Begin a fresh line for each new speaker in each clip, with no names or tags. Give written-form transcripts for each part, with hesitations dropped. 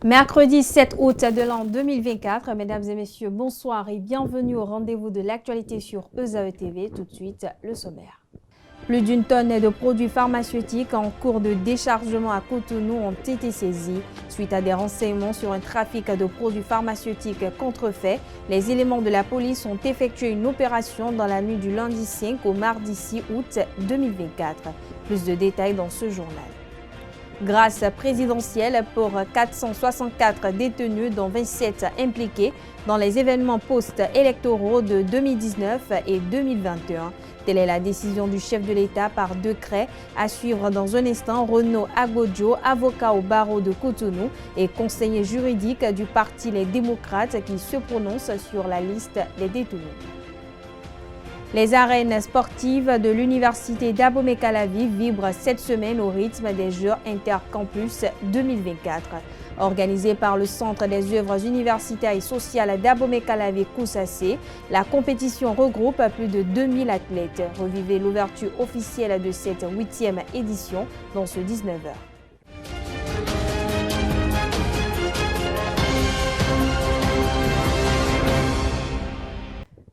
Mercredi 7 août de l'an 2024, mesdames et messieurs, bonsoir et bienvenue au rendez-vous de l'actualité sur ESAE TV. Tout de suite, le sommaire. Plus d'une tonne de produits pharmaceutiques en cours de déchargement à Cotonou ont été saisis. Suite à des renseignements sur un trafic de produits pharmaceutiques contrefaits, les éléments de la police ont effectué une opération dans la nuit du lundi 5 au mardi 6 août 2024. Plus de détails dans ce journal. Grâce présidentielle pour 464 détenus, dont 27 impliqués dans les événements post-électoraux de 2019 et 2021. Telle est la décision du chef de l'État par décret. À suivre dans un instant, Renaud Agodjo, avocat au barreau de Cotonou et conseiller juridique du parti Les Démocrates, qui se prononce sur la liste des détenus. Les arènes sportives de l'université d'Abomey-Calavi vibrent cette semaine au rythme des Jeux Intercampus 2024. Organisée par le Centre des œuvres universitaires et sociales d'Abomey-Calavi-Koussacé, la compétition regroupe plus de 2000 athlètes. Revivez l'ouverture officielle de cette 8e édition dans ce 19h.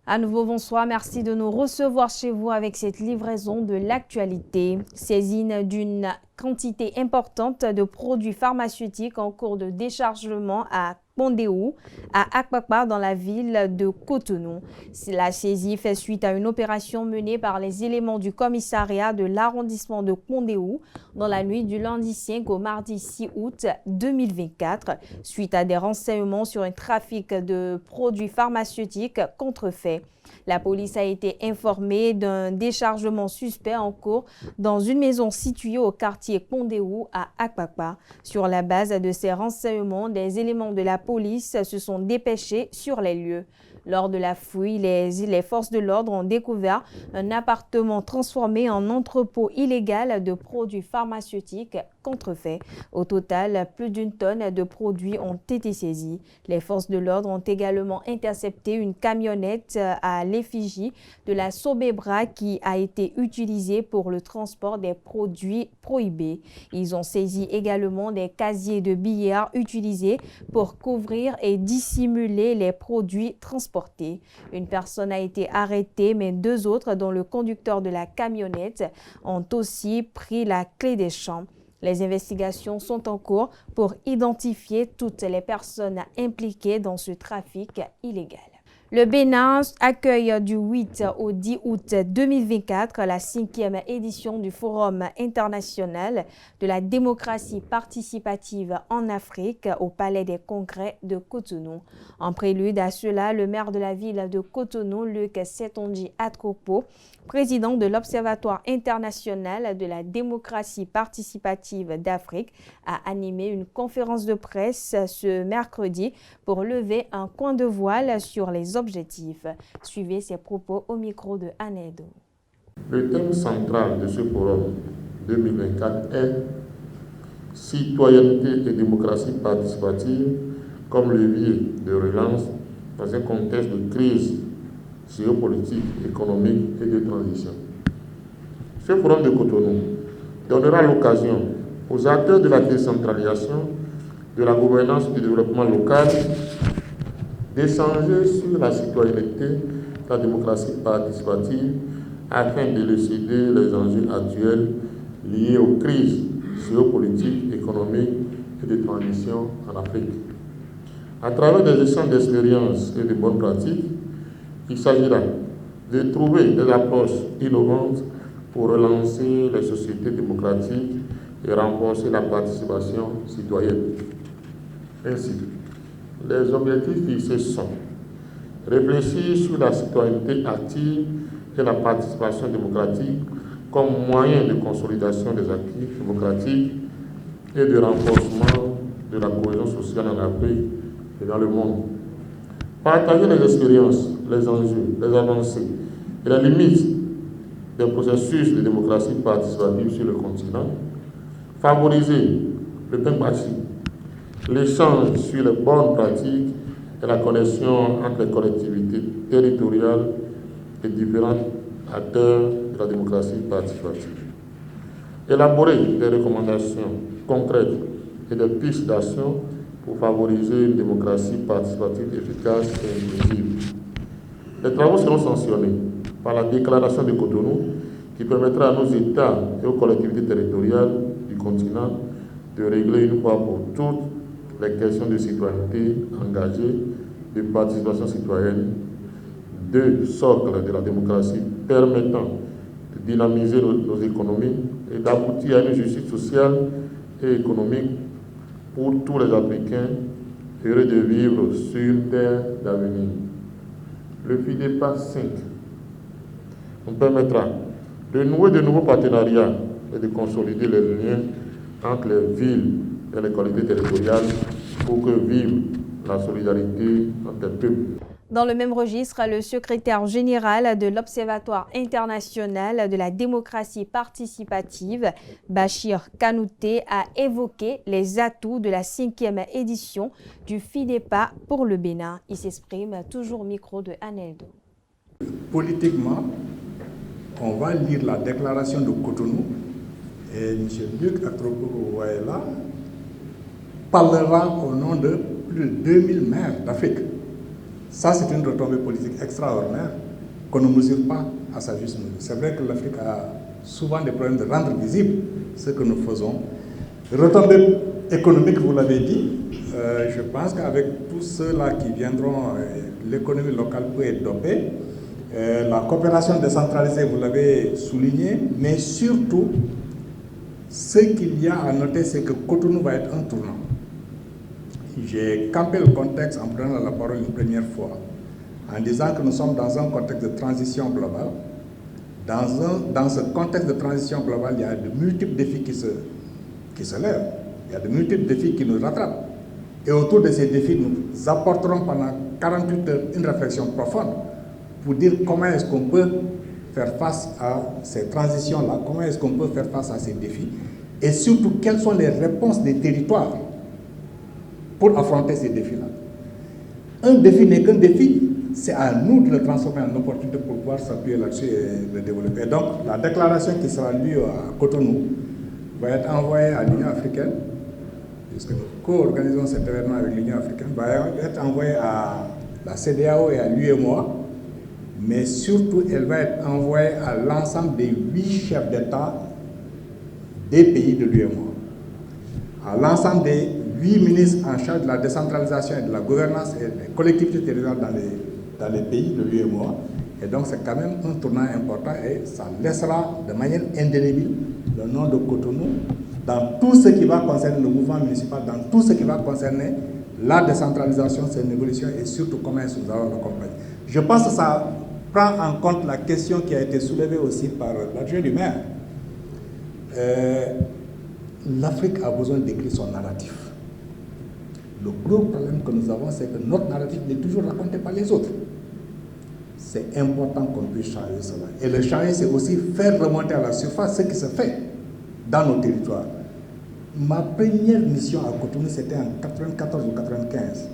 À nouveau, bonsoir. Merci de nous recevoir chez vous avec cette livraison de l'actualité. Saisine d'une quantité importante de produits pharmaceutiques en cours de déchargement à Pondéou, à Akpakpa, dans la ville de Cotonou. La saisie fait suite à une opération menée par les éléments du commissariat de l'arrondissement de Pondéou dans la nuit du lundi 5 au mardi 6 août 2024, suite à des renseignements sur un trafic de produits pharmaceutiques contrefaits. La police a été informée d'un déchargement suspect en cours dans une maison située au quartier Pondéou à Akpakpa. Sur la base de ces renseignements, des éléments de la police se sont dépêchés sur les lieux. Lors de la fouille, les forces de l'ordre ont découvert un appartement transformé en entrepôt illégal de produits pharmaceutiques contrefaits. Au total, plus d'une tonne de produits ont été saisis. Les forces de l'ordre ont également intercepté une camionnette à l'effigie de la Sobebra qui a été utilisée pour le transport des produits prohibés. Ils ont saisi également des casiers de billets utilisés pour couvrir et dissimuler les produits transportés. Une personne a été arrêtée, mais deux autres, dont le conducteur de la camionnette, ont aussi pris la clé des champs. Les investigations sont en cours pour identifier toutes les personnes impliquées dans ce trafic illégal. Le Bénin accueille du 8 au 10 août 2024 la 5e édition du Forum international de la démocratie participative en Afrique au Palais des Congrès de Cotonou. En prélude à cela, le maire de la ville de Cotonou, Luc Setonji Atropo, président de l'Observatoire international de la démocratie participative d'Afrique, a animé une conférence de presse ce mercredi pour lever un coin de voile sur les objectifs. Suivez ses propos au micro de Anedo.
Le thème central de ce forum 2024 est citoyenneté et démocratie participative comme levier de relance dans un contexte de crise géopolitique, économique et de transition. Ce forum de Cotonou donnera l'occasion aux acteurs de la décentralisation, de la gouvernance et du développement local d'échanger sur la citoyenneté, la démocratie participative, afin d'élucider les enjeux actuels liés aux crises géopolitiques, économiques et de transition en Afrique. À travers des échanges d'expériences et de bonnes pratiques, il s'agira de trouver des approches innovantes pour relancer les sociétés démocratiques et renforcer la participation citoyenne. Ainsi, les objectifs fixés sont réfléchir sur la citoyenneté active et la participation démocratique comme moyen de consolidation des acquis démocratiques et de renforcement de la cohésion sociale en Afrique et dans le monde. Partager les expériences, les enjeux, les avancées et les limites des processus de démocratie participative sur le continent. Favoriser le benchmarking, l'échange sur les bonnes pratiques et la connexion entre les collectivités territoriales et différents acteurs de la démocratie participative. Élaborer des recommandations concrètes et des pistes d'action pour favoriser une démocratie participative efficace et inclusive. Les travaux seront sanctionnés par la déclaration de Cotonou qui permettra à nos États et aux collectivités territoriales du continent de régler une fois pour toutes les questions de citoyenneté engagée, de participation citoyenne, deux socles de la démocratie permettant de dynamiser nos économies et d'aboutir à une justice sociale et économique pour tous les Africains heureux de vivre sur une terre d'avenir. Le FIDEPA 5 nous permettra de nouer de nouveaux partenariats et de consolider les liens entre les villes et les collectivités territoriales pour que vive la solidarité entre les peuples.
Dans le même registre, le secrétaire général de l'Observatoire international de la démocratie participative, Bachir Kanouté, a évoqué les atouts de la 5e édition du FIDEPA pour le Bénin. Il s'exprime toujours au micro de Aneldo.
Politiquement, on va lire la déclaration de Cotonou et M. Luc Atropou-Waela parlera au nom de plus de 2000 maires d'Afrique. Ça, c'est une retombée politique extraordinaire qu'on ne mesure pas à sa juste mesure. C'est vrai que l'Afrique a souvent des problèmes de rendre visible ce que nous faisons. Retombée économique, vous l'avez dit, je pense qu'avec tous ceux-là qui viendront, l'économie locale peut être dopée. La coopération décentralisée, vous l'avez souligné, mais surtout, ce qu'il y a à noter, c'est que Cotonou va être un tournant. J'ai campé le contexte en prenant la parole une première fois, en disant que nous sommes dans un contexte de transition globale. Dans ce contexte de transition globale, il y a de multiples défis qui se lèvent. Il y a de multiples défis qui nous rattrapent. Et autour de ces défis, nous apporterons pendant 48 heures une réflexion profonde pour dire comment est-ce qu'on peut faire face à ces transitions-là, comment est-ce qu'on peut faire face à ces défis, et surtout quelles sont les réponses des territoires pour affronter ces défis-là. Un défi n'est qu'un défi, c'est à nous de le transformer en opportunité pour pouvoir s'appuyer là-dessus et le développer. Et donc, la déclaration qui sera lue à Cotonou va être envoyée à l'Union africaine, puisque nous co-organisons cet événement avec l'Union africaine, va être envoyée à la CEDEAO et à l'UEMOA, mais surtout, elle va être envoyée à l'ensemble des 8 chefs d'État des pays de l'UEMOA, à l'ensemble des 8 ministres en charge de la décentralisation et de la gouvernance et des collectivités territoriales dans les pays de l'UEMOA. Et donc, c'est quand même un tournant important et ça laissera de manière indélébile le nom de Cotonou dans tout ce qui va concerner le mouvement municipal, dans tout ce qui va concerner la décentralisation, son évolution et surtout comment est-ce que nous allons l'accompagner. Je pense que ça prend en compte la question qui a été soulevée aussi par l'adjoint du maire. L'Afrique a besoin d'écrire son narratif. Le gros problème que nous avons, c'est que notre narratif n'est toujours raconté par les autres. C'est important qu'on puisse changer cela. Et le changer, c'est aussi faire remonter à la surface ce qui se fait dans nos territoires. Ma première mission à Cotonou, c'était en 94 ou 95.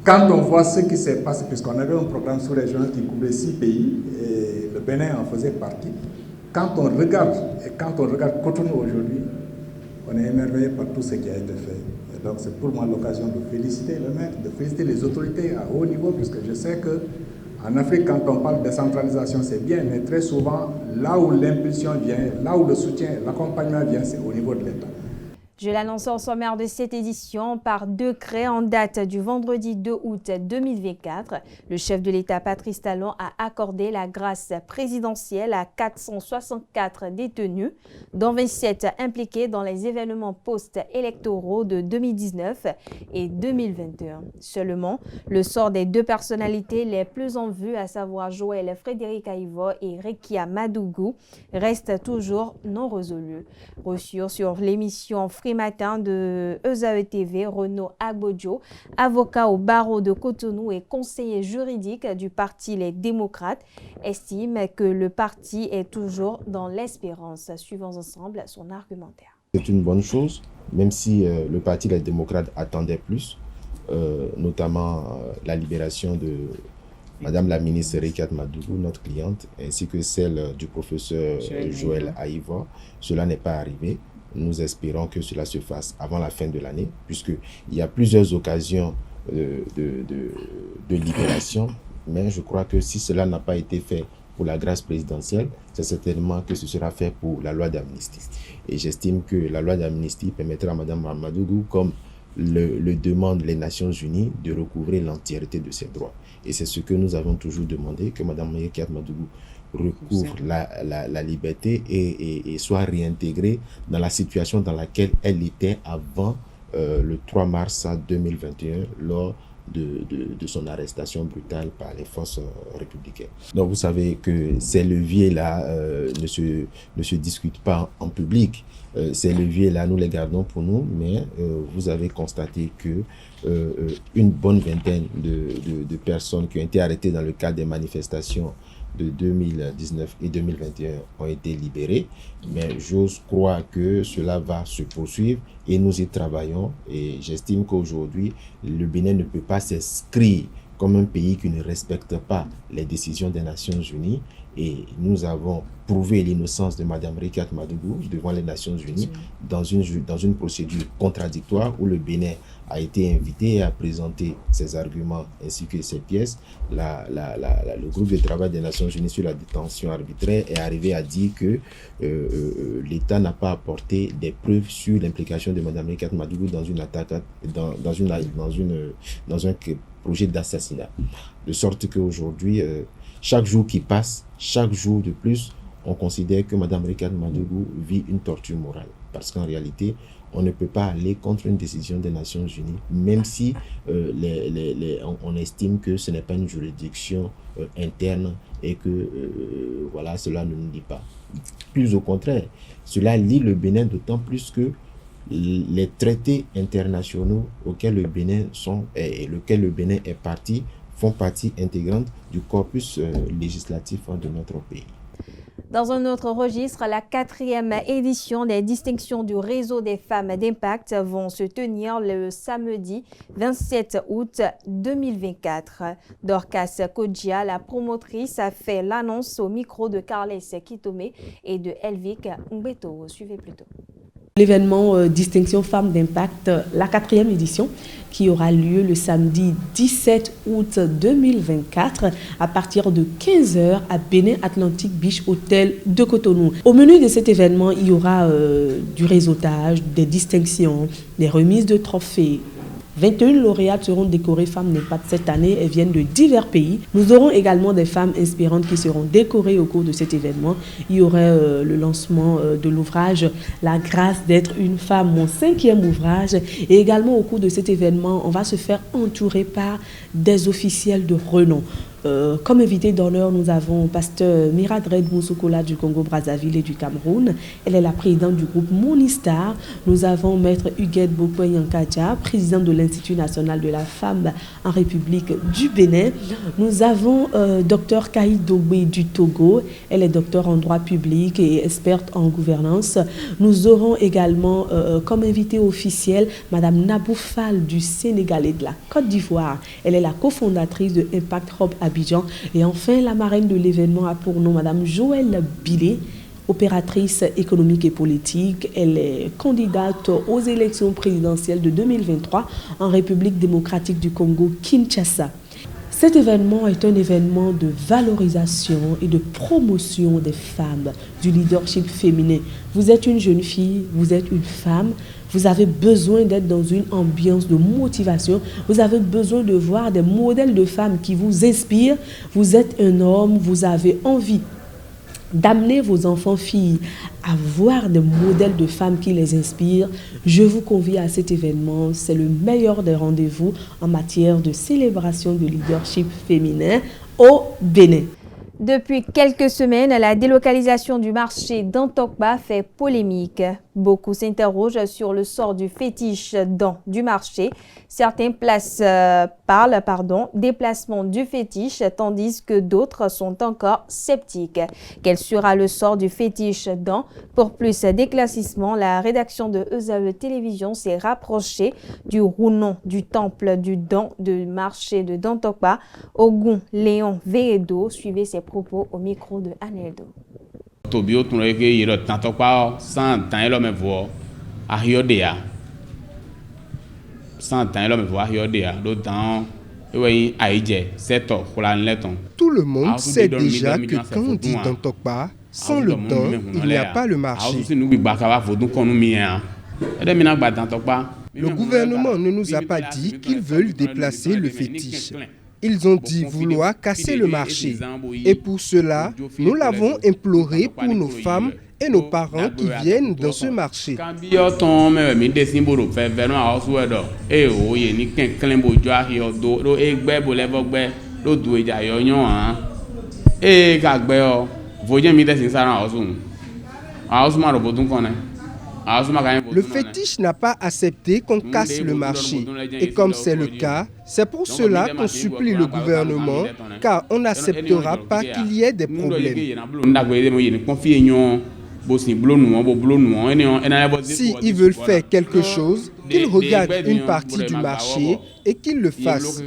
Quand on voit ce qui s'est passé, puisqu'on avait un programme sous-régional qui couvrait 6 pays, et le Bénin en faisait partie, quand on regarde Cotonou aujourd'hui, on est émerveillé par tout ce qui a été fait. Et donc c'est pour moi l'occasion de féliciter le maire, de féliciter les autorités à haut niveau, puisque je sais qu'en Afrique, quand on parle de décentralisation, c'est bien, mais très souvent, là où l'impulsion vient, là où le soutien, l'accompagnement vient, c'est au niveau de l'État.
Je l'annonce au sommaire de cette édition. Par décret en date du vendredi 2 août 2024, le chef de l'État Patrice Talon a accordé la grâce présidentielle à 464 détenus, dont 27 impliqués dans les événements post-électoraux de 2019 et 2021. Seulement, le sort des 2 personnalités les plus en vue, à savoir Joël Frédéric Aïvo et Rekia Madougou, reste toujours non résolu. Reçu sur l'émission Matin de ESAE TV, Renaud Agbodjo, avocat au barreau de Cotonou et conseiller juridique du parti Les Démocrates, estime que le parti est toujours dans l'espérance. Suivons ensemble son argumentaire.
C'est une bonne chose, même si le parti Les Démocrates attendait plus, notamment la libération de Madame la ministre Rekia Madougou, notre cliente, ainsi que celle du professeur Joël Aïvo. Cela n'est pas arrivé. nous espérons que cela se fasse avant la fin de l'année, puisqu'il y a plusieurs occasions de libération, mais je crois que si cela n'a pas été fait pour la grâce présidentielle, c'est certainement que ce sera fait pour la loi d'amnistie. Et j'estime que la loi d'amnistie permettra à Mme Madougou, comme le demandent les Nations Unies, de recouvrer l'entièreté de ses droits. Et c'est ce que nous avons toujours demandé, que Mme Rekiat Madougou recouvre la liberté et soit réintégrée dans la situation dans laquelle elle était avant le 3 mars 2021, lors de son arrestation brutale par les forces républicaines. Donc vous savez que ces leviers-là ne se discutent pas en public. Ces leviers-là, nous les gardons pour nous, mais vous avez constaté que une bonne vingtaine de personnes qui ont été arrêtées dans le cadre des manifestations de 2019 et 2021 ont été libérés, mais j'ose croire que cela va se poursuivre et nous y travaillons, et j'estime qu'aujourd'hui le Bénin ne peut pas s'inscrire comme un pays qui ne respecte pas les décisions des Nations Unies, et nous avons prouvé l'innocence de Mme Rekiat Madougou devant les Nations Unies dans une procédure contradictoire où le Bénin a été invité à présenter ses arguments ainsi que ses pièces. Le groupe de travail des Nations Unies sur la détention arbitraire est arrivé à dire que l'État n'a pas apporté des preuves sur l'implication de Mme Rekiat Madougou dans une attaque, dans un projet d'assassinat. De sorte qu'aujourd'hui, chaque jour qui passe, chaque jour de plus, on considère que Mme Rekiat Madougou vit une torture morale. Parce qu'en réalité, on ne peut pas aller contre une décision des Nations Unies, même si on estime que ce n'est pas une juridiction interne et que voilà, cela ne nous lie pas. Plus au contraire, cela lie le Bénin d'autant plus que les traités internationaux auxquels le Bénin est partie font partie intégrante du corpus législatif de notre pays.
Dans un autre registre, la 4e édition des distinctions du réseau des femmes d'impact vont se tenir le samedi 27 août 2024. Dorcas Kodjia, la promotrice, a fait l'annonce au micro de Carles Kitome et de Elvic Umbeto. Suivez plutôt.
L'événement Distinction Femmes d'Impact, la 4e édition, qui aura lieu le samedi 17 août 2024 à partir de 15h à Bénin Atlantic Beach Hotel de Cotonou. Au menu de cet événement, il y aura du réseautage, des distinctions, des remises de trophées. 21 lauréates seront décorées femmes d'impact cette année. Elles viennent de divers pays. Nous aurons également des femmes inspirantes qui seront décorées au cours de cet événement. Il y aurait le lancement de l'ouvrage « La grâce d'être une femme », mon 5e ouvrage. Et également au cours de cet événement, on va se faire entourer par des officiels de renom. Comme invité d'honneur, nous avons pasteur Miradred Moussokola du Congo-Brazzaville et du Cameroun. Elle est la présidente du groupe Monistar. Nous avons maître Huguette Bokwe Yankadja, présidente de l'Institut national de la femme en République du Bénin. Nous avons Dr Kaï Dogbe du Togo. Elle est docteur en droit public et experte en gouvernance. Nous aurons également comme invité officiel Madame Nabou Fall du Sénégal et de la Côte d'Ivoire. Elle est la cofondatrice de Impact Hub Abidjan. Et enfin, la marraine de l'événement a pour nom Madame Joëlle Bilé, opératrice économique et politique. Elle est candidate aux élections présidentielles de 2023 en République démocratique du Congo, Kinshasa. Cet événement est un événement de valorisation et de promotion des femmes, du leadership féminin. Vous êtes une jeune fille, vous êtes une femme, vous avez besoin d'être dans une ambiance de motivation, vous avez besoin de voir des modèles de femmes qui vous inspirent. Vous êtes un homme, vous avez envie d'amener vos enfants filles à voir des modèles de femmes qui les inspirent. Je vous convie à cet événement. C'est le meilleur des rendez-vous en matière de célébration de leadership féminin au Bénin.
Depuis quelques semaines, la délocalisation du marché d'Antokba fait polémique. Beaucoup s'interrogent sur le sort du fétiche du marché. Certains parlent déplacement du fétiche, tandis que d'autres sont encore sceptiques. Quel sera le sort du fétiche dans? Pour plus d'éclaircissement, la rédaction de ESAE Télévision s'est rapprochée du rounon du temple du marché de Dantokba. Ogun Léon Veedo suivait ses propos au micro de Aneldo.
ahiodea. Sans temps, l'homme voit ahiodea. D'autant,
tout le monde sait déjà que quand on dit dans Tokpa, sans le temps, il n'y a pas le marché. Le gouvernement ne nous a pas dit qu'ils veulent déplacer le fétiche. Ils ont dit vouloir casser le marché. Et pour cela, nous l'avons imploré pour nos femmes et nos parents qui viennent dans ce marché. Le fétiche n'a pas accepté qu'on casse le marché. Et comme c'est le cas, c'est pour cela qu'on supplie le gouvernement, car on n'acceptera pas qu'il y ait des problèmes. S'ils veulent faire quelque chose, qu'ils regardent une partie du marché et qu'ils le fassent.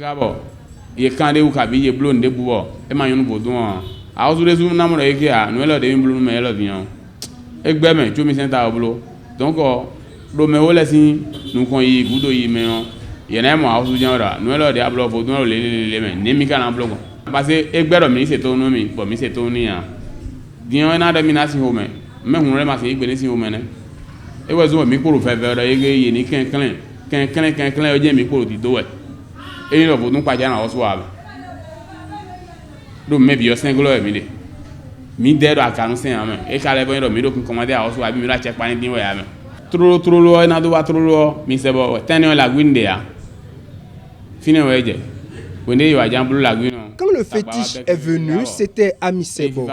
Donc, nous mais on a massé bénéfice au mène et vous avez mis pour le faire et ni qu'un micro du dos et il vous donc pas bien en soir donc mais bien 5 gloire mi d'aide à 45 ans et quand les voyons mi donc commander à soir mi la check pas ni ouais trop loin na do trop loin mi c'est bon tenez la guinde ya fini ouais quand
le fétiche est venu, c'était à Misebo.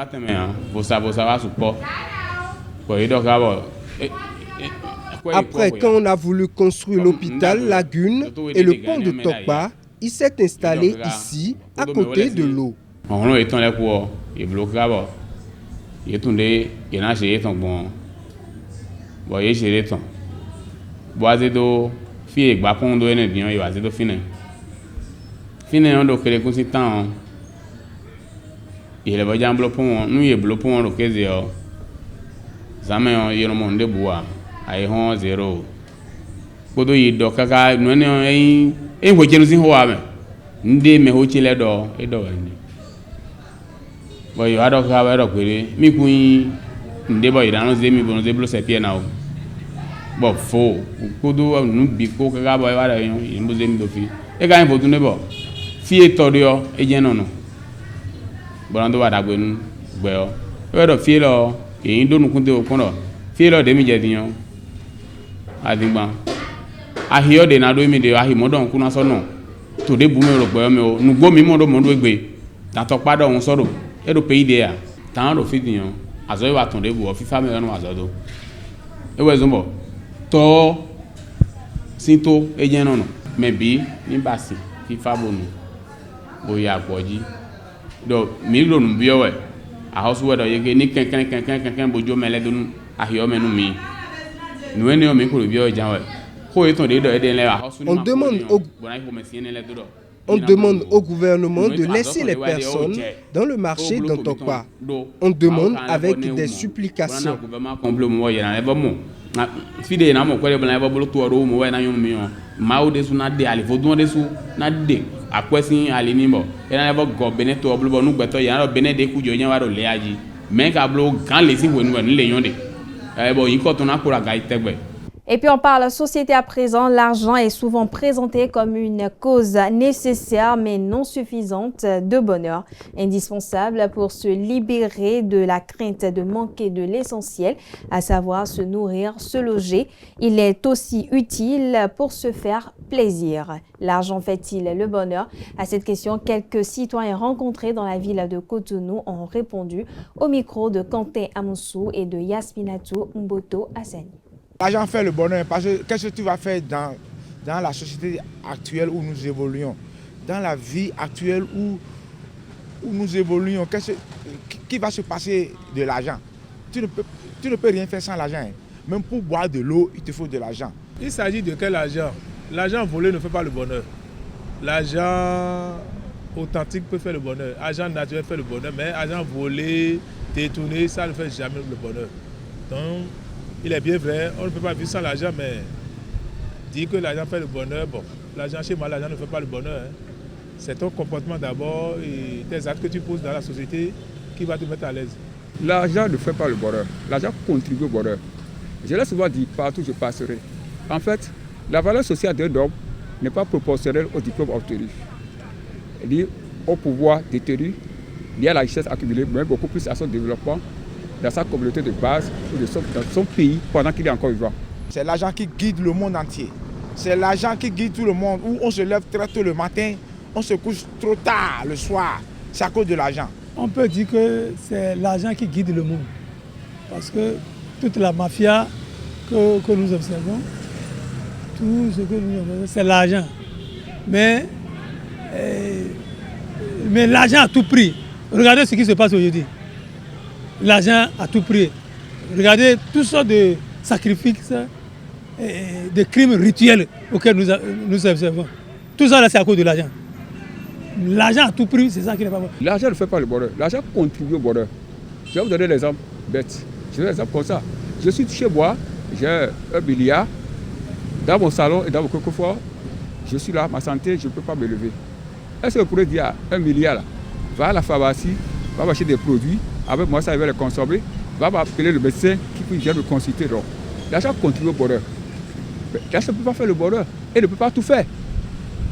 Après, quand on a voulu construire l'hôpital Lagune et le pont de Tokpa, il s'est installé ici, à côté de l'eau.
Finalement, on doit conséquent. Il va jambe pont, nous y bloquons le casio. Jamais il y a un monde de bois. Aïe, 0. Kodo yi do kaka nous un voiture nous y voit. Ndé me hochi le do et do ni. Boy, you ado ka wa do kwere. Mi kun ndé boy dans nos amis bon zeblo c'est pied na o. Bon faux. Kodo nous bi ko kaka boy wa da yon, il nous amis do fi. E ka info tune bo. Fie torio e jenono bolando wada gwenu gbeo e do fie lo e ndo nu kunte okono fie lo de mi jedinyo adigba ahio de na do mi de ahi modon kuna so no to de bu mi ro gbeo mi o nugbo mi mo do egbe ta to pa do un so do e do pe ide ya ta ro fi dinyo azo wa ton de bu o fi fa mi no azo do e we zumbo to sinto e jenono me bi ni basi fi fa bonu oya gboji do mi lo nu bi owe a house we do yege ni ken bojo mele do ahio menu mi nu eni o mi ko bi o janwe ko eton de do e den le a house ni ma
on demande au gouvernement de laisser les personnes dans le marché dans Tokpa. On demande avec des supplications.
Fide na mo kwere bla ba bolo to ro mo we na yun mi on ma o de su na de ali vodun de su na de akwesin ali ni mo e na ba go bene to oblo bo nu gbeto ya ro bene de ku jo yan wa ro le aji men ka blo gan le si wonu ni le yon de e bo yin ko to na kura ga itegbe.
Et puis on parle société à présent, l'argent est souvent présenté comme une cause nécessaire mais non suffisante de bonheur, indispensable pour se libérer de la crainte de manquer de l'essentiel, à savoir se nourrir, se loger. Il est aussi utile pour se faire plaisir. L'argent fait-il le bonheur? À cette question, quelques citoyens rencontrés dans la ville de Cotonou ont répondu au micro de Quentin Amoussou et de Yasminatou Mboto Hassani.
L'argent fait le bonheur parce que qu'est-ce que tu vas faire dans la société actuelle où nous évoluons, dans la vie actuelle où nous évoluons, qui va se passer de l'argent? Tu ne peux rien faire sans l'argent. Même pour boire de l'eau, il te faut de l'argent.
Il s'agit de quel argent? L'argent volé ne fait pas le bonheur. L'argent authentique peut faire le bonheur. L'argent naturel fait le bonheur, mais l'argent volé, détourné, ça ne fait jamais le bonheur. Donc, Il est bien vrai, on ne peut pas vivre sans l'argent, mais dire que l'argent fait le bonheur, bon, l'argent chez moi, l'argent ne fait pas le bonheur. Hein. C'est ton comportement d'abord et tes actes que tu poses dans la société qui va te mettre à l'aise.
L'argent ne fait pas le bonheur, l'argent contribue au bonheur. Je l'ai souvent dit, partout je passerai. En fait, la valeur sociale d'un homme n'est pas proportionnelle au diplôme obtenu, ni au pouvoir détenu, ni à la richesse accumulée, mais beaucoup plus à son développement dans sa communauté de base ou dans son pays pendant qu'il est encore vivant.
C'est l'argent qui guide le monde entier. C'est l'argent qui guide tout le monde, où on se lève très tôt le matin, on se couche trop tard le soir. C'est à cause de l'argent.
On peut dire que c'est l'argent qui guide le monde. Parce que toute la mafia que nous observons, tout ce que nous observons, c'est l'argent. Mais l'argent à tout prix. Regardez ce qui se passe aujourd'hui. L'argent à tout prix. Regardez toutes sortes de sacrifices, de crimes rituels auxquels nous observons. Tout ça, c'est à cause de l'argent. L'argent à tout prix, c'est ça qui n'est pas bon.
L'argent ne fait pas le bonheur. L'argent contribue au bonheur. Je vais vous donner l'exemple bête. Je vais un exemple comme ça. Je suis chez moi, j'ai 1 milliard. Dans mon salon et dans mon coffre-fort, je suis là, ma santé, je ne peux pas me lever. Est-ce que vous pourrez dire 1 milliard là, va à la pharmacie, va acheter des produits, avec moi ça il va les consommer, va m'appeler le médecin qui vient me consulter. Donc, l'argent contribue au bonheur. L'argent ne peut pas faire le bonheur et ne peut pas tout faire.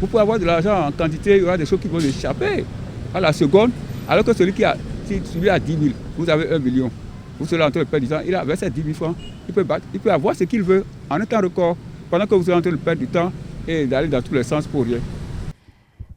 Vous pouvez avoir de l'argent en quantité, il y aura des choses qui vont échapper à la seconde, alors que celui a 10 000, vous avez 1 million. Vous serez en train de perdre du temps, il a versé 10 000 francs, il peut avoir ce qu'il veut en un temps record, pendant que vous êtes en train de perdre du temps et d'aller dans tous les sens pour rien.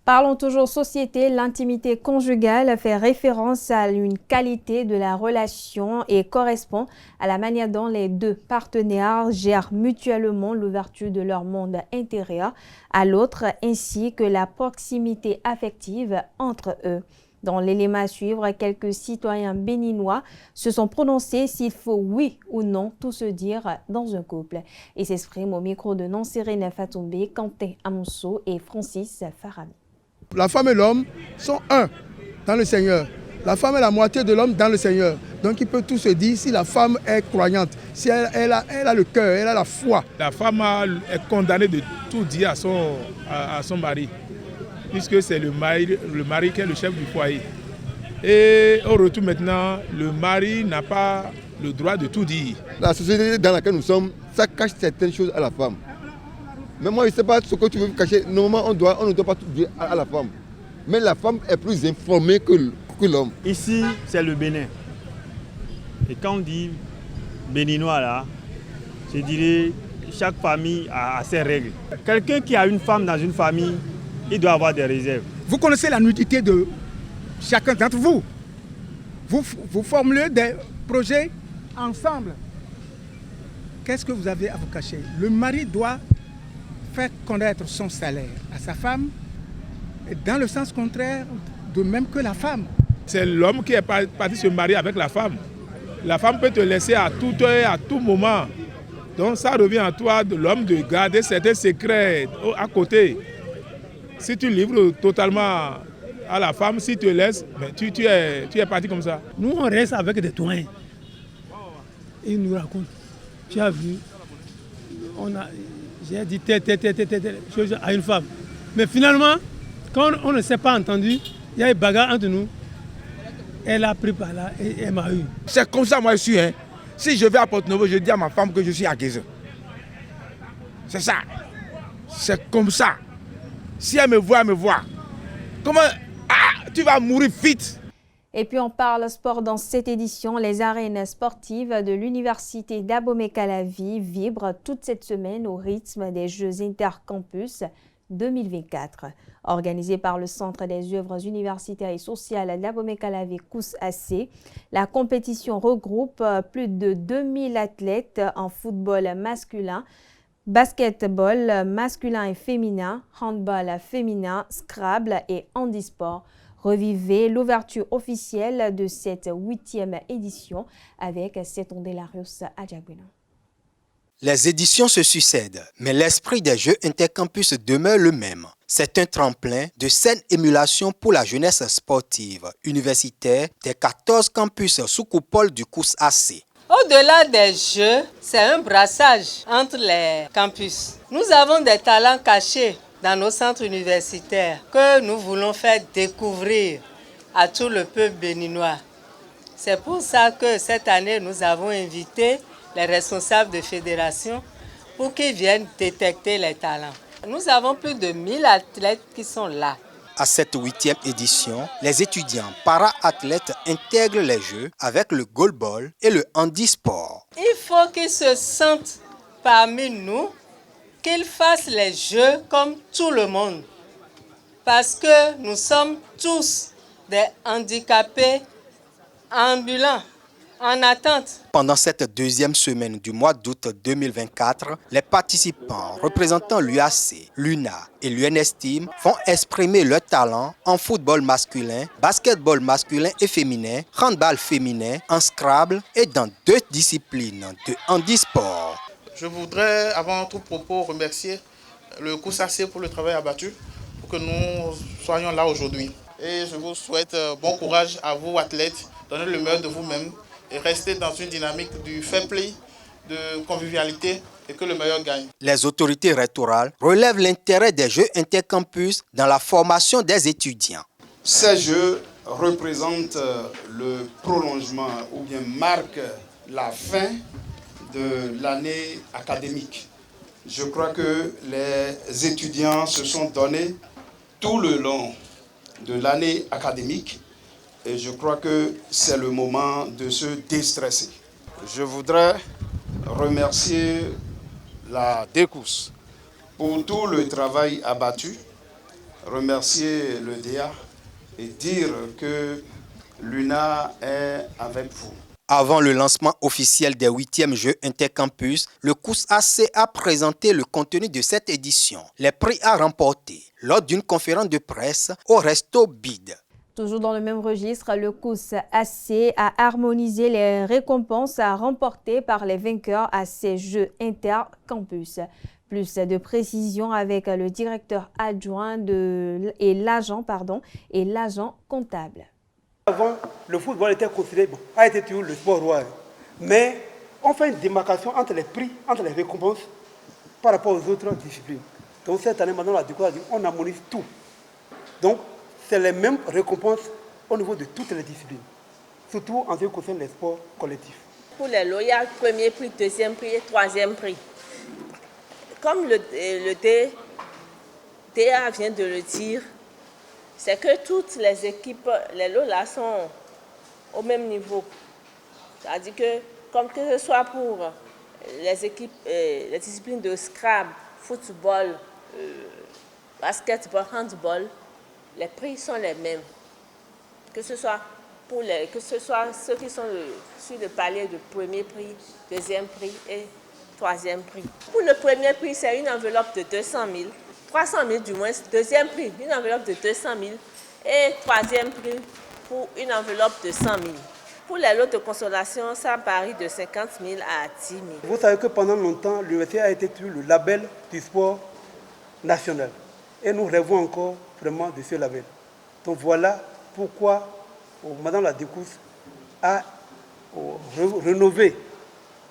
Parlons toujours société, l'intimité conjugale fait référence à une qualité de la relation et correspond à la manière dont les deux partenaires gèrent mutuellement l'ouverture de leur monde intérieur à l'autre ainsi que la proximité affective entre eux. Dans l'élément à suivre, quelques citoyens béninois se sont prononcés s'il faut oui ou non tout se dire dans un couple. Ils s'expriment au micro de Nansérine Fatoumbe, Quentin Amonso et Francis Farami.
La femme et l'homme sont un dans le Seigneur. La femme est la moitié de l'homme dans le Seigneur. Donc il peut tout se dire si la femme est croyante, si elle a le cœur, elle a la foi.
La femme est condamnée de tout dire à son mari, puisque c'est le mari qui est le chef du foyer. Et au retour maintenant, le mari n'a pas le droit de tout dire.
La société dans laquelle nous sommes, ça cache certaines choses à la femme. Mais moi, je ne sais pas ce que tu veux cacher. Normalement, on ne doit pas tout dire à la femme. Mais la femme est plus informée que l'homme.
Ici, c'est le Bénin. Et quand on dit béninois là, je dirais chaque famille a ses règles. Quelqu'un qui a une femme dans une famille, il doit avoir des réserves.
Vous connaissez la nudité de chacun d'entre vous. Vous formulez des projets ensemble. Qu'est-ce que vous avez à vous cacher? Le mari doit faire connaître son salaire à sa femme, et dans le sens contraire, de même que la femme.
C'est l'homme qui est parti se marier avec la femme. La femme peut te laisser à toute heure, à tout moment. Donc ça revient à toi, de l'homme, de garder certains secrets à côté. Si tu livres totalement à la femme, si tu te laisses, ben tu es parti comme ça.
Nous, on reste avec des toins. Ils nous racontent. Tu as vu, j'ai dit telle chose à une femme. Mais finalement, quand on ne s'est pas entendu, il y a une bagarre entre nous. Elle a pris par là et elle m'a eu.
C'est comme ça moi je suis. Hein. Si je vais à Porto-Novo, je dis à ma femme que je suis à Guézin. C'est ça. C'est comme ça. Si elle me voit, elle me voit. Comment tu vas mourir vite.
Et puis on parle sport dans cette édition. Les arènes sportives de l'université d'Abomey-Calavi vibrent toute cette semaine au rythme des Jeux Intercampus 2024. Organisé par le Centre des œuvres universitaires et sociales d'Abomey-Calavi COUS-AC, la compétition regroupe plus de 2000 athlètes en football masculin, basketball masculin et féminin, handball féminin, Scrabble et handisport. Revivez l'ouverture officielle de cette 8e édition avec Setondélarius Adjagüena.
Les éditions se succèdent, mais l'esprit des Jeux Intercampus demeure le même. C'est un tremplin de saine émulation pour la jeunesse sportive universitaire des 14 campus sous coupole du COUS-AC.
Au-delà des jeux, c'est un brassage entre les campus. Nous avons des talents cachés dans nos centres universitaires que nous voulons faire découvrir à tout le peuple béninois. C'est pour ça que cette année, nous avons invité les responsables de fédération pour qu'ils viennent détecter les talents. Nous avons plus de 1000 athlètes qui sont là.
À cette 8e édition, les étudiants para-athlètes intègrent les jeux avec le goalball et le handisport.
Il faut qu'ils se sentent parmi nous, qu'ils fassent les jeux comme tout le monde. Parce que nous sommes tous des handicapés ambulants, en attente.
Pendant cette 2e semaine du mois d'août 2024, les participants représentant l'UAC, l'UNA et l'UNESTIM vont exprimer leur talent en football masculin, basketball masculin et féminin, handball féminin, en Scrabble et dans 2 disciplines de handisport.
Je voudrais, avant tout propos, remercier le COUSAC pour le travail abattu pour que nous soyons là aujourd'hui. Et je vous souhaite bon courage à vous, athlètes, donnez le meilleur de vous-même et restez dans une dynamique du fair play, de convivialité et que le meilleur gagne.
Les autorités rectorales relèvent l'intérêt des Jeux intercampus dans la formation des étudiants.
Ces Jeux représentent le prolongement ou bien marquent la fin de l'année académique. Je crois que les étudiants se sont donnés tout le long de l'année académique et je crois que c'est le moment de se déstresser. Je voudrais remercier la DECOUS pour tout le travail abattu, remercier le DEA et dire que l'UNA est avec vous.
Avant le lancement officiel des 8e Jeux intercampus, le COUSAC a présenté le contenu de cette édition. Les prix à remporter lors d'une conférence de presse au Resto Bide.
Toujours dans le même registre, le COUSAC a harmonisé les récompenses à remporter par les vainqueurs à ces Jeux intercampus. Plus de précision avec le directeur adjoint et l'agent comptable.
Avant, le football était considéré, a été toujours le sport roi. Mais on fait une démarcation entre les prix, entre les récompenses par rapport aux autres disciplines. Donc cette année, maintenant, la DECOUS a dit on harmonise tout. Donc c'est les mêmes récompenses au niveau de toutes les disciplines, surtout en ce qui concerne les sports collectifs.
Pour les lauréats, premier prix, deuxième prix et troisième prix. Comme le DA vient de le dire, c'est que toutes les équipes, les lots là sont au même niveau. C'est-à-dire que, comme que ce soit pour les équipes, les disciplines de Scrabble, football, basketball, handball, les prix sont les mêmes. Que ce soit ceux qui sont sur le palier de premier prix, deuxième prix et troisième prix. Pour le premier prix, c'est une enveloppe de 200 000. 300 000 du moins, deuxième prix, une enveloppe de 200 000 et troisième prix pour une enveloppe de 100 000. Pour les lots de consolation, ça varie de 50 000 à 10 000.
Vous savez que pendant longtemps, l'université a été le label du sport national. Et nous rêvons encore vraiment de ce label. Donc voilà pourquoi Madame la DECOUS a rénové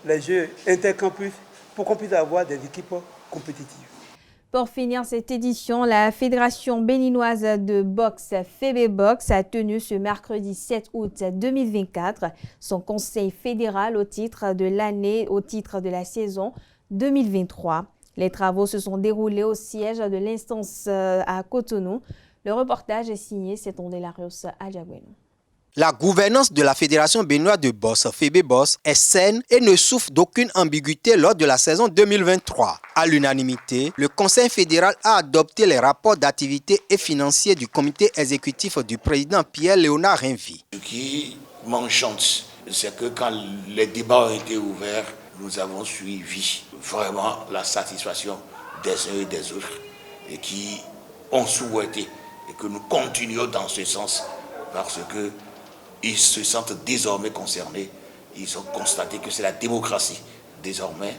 les Jeux intercampus pour qu'on puisse avoir des équipes compétitives.
Pour finir cette édition, la Fédération béninoise de boxe FEBEBOX a tenu ce mercredi 7 août 2024 son conseil fédéral au titre de l'année, au titre de la saison 2023. Les travaux se sont déroulés au siège de l'instance à Cotonou. Le reportage est signé Seton Delarios Adjagoueno.
La gouvernance de la Fédération béninoise de boxe FEBEBOX est saine et ne souffre d'aucune ambiguïté lors de la saison 2023. À l'unanimité, le Conseil fédéral a adopté les rapports d'activité et financiers du comité exécutif du président Pierre-Léonard Rinvi.
Ce qui m'enchante, c'est que quand les débats ont été ouverts, nous avons suivi vraiment la satisfaction des uns et des autres et qui ont souhaité et que nous continuions dans ce sens parce que ils se sentent désormais concernés. Ils ont constaté que c'est la démocratie désormais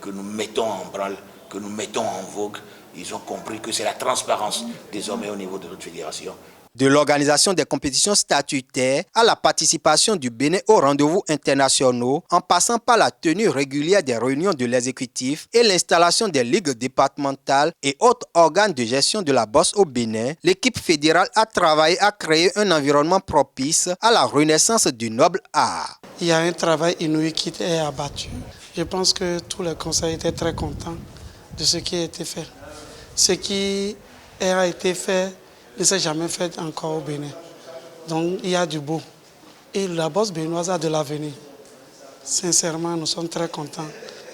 que nous mettons en branle, que nous mettons en vogue. Ils ont compris que c'est la transparence désormais au niveau de notre fédération
De l'organisation des compétitions statutaires à la participation du Bénin aux rendez-vous internationaux, en passant par la tenue régulière des réunions de l'exécutif et l'installation des ligues départementales et autres organes de gestion de la boxe au Bénin, l'équipe fédérale a travaillé à créer un environnement propice à la renaissance du noble art.
Il y a un travail inouï qui est abattu. Je pense que tous les conseils étaient très contents de ce qui a été fait. Ce qui a été fait ne s'est jamais fait encore au Bénin. Donc il y a du beau. Et la boxe béninoise a de l'avenir. Sincèrement, nous sommes très contents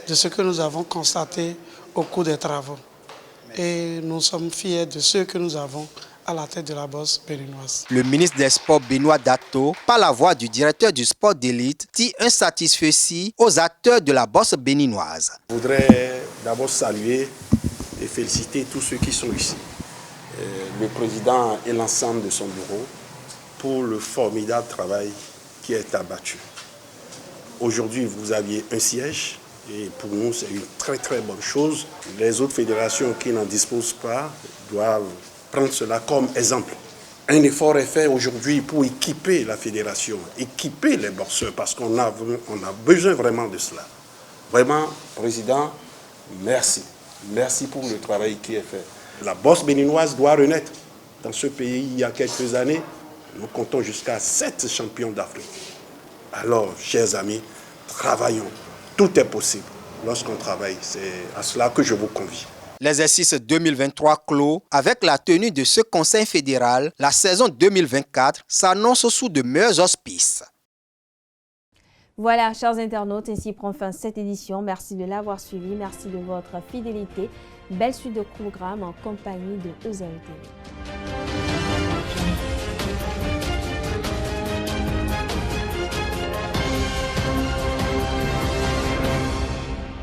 de ce que nous avons constaté au cours des travaux. Et nous sommes fiers de ceux que nous avons à la tête de la boxe béninoise.
Le ministre des Sports Benoît Dato, par la voix du directeur du sport d'élite, dit un satisfait aux acteurs de la boxe béninoise.
Je voudrais d'abord saluer et féliciter tous ceux qui sont ici. Le président et l'ensemble de son bureau pour le formidable travail qui est abattu. Aujourd'hui, vous aviez un siège et pour nous, c'est une très très bonne chose. Les autres fédérations qui n'en disposent pas doivent prendre cela comme exemple. Un effort est fait aujourd'hui pour équiper la fédération, équiper les boxeurs parce qu'on a besoin vraiment de cela. Vraiment, président, merci. Merci pour le travail qui est fait. La boxe béninoise doit renaître. Dans ce pays, il y a quelques années, nous comptons jusqu'à 7 champions d'Afrique. Alors, chers amis, travaillons. Tout est possible lorsqu'on travaille. C'est à cela que je vous convie.
L'exercice 2023 clos avec la tenue de ce conseil fédéral. La saison 2024 s'annonce sous de meilleurs auspices.
Voilà, chers internautes, ainsi prend fin cette édition. Merci de l'avoir suivi, merci de votre fidélité. Belle suite de programmes en compagnie de EZL TV.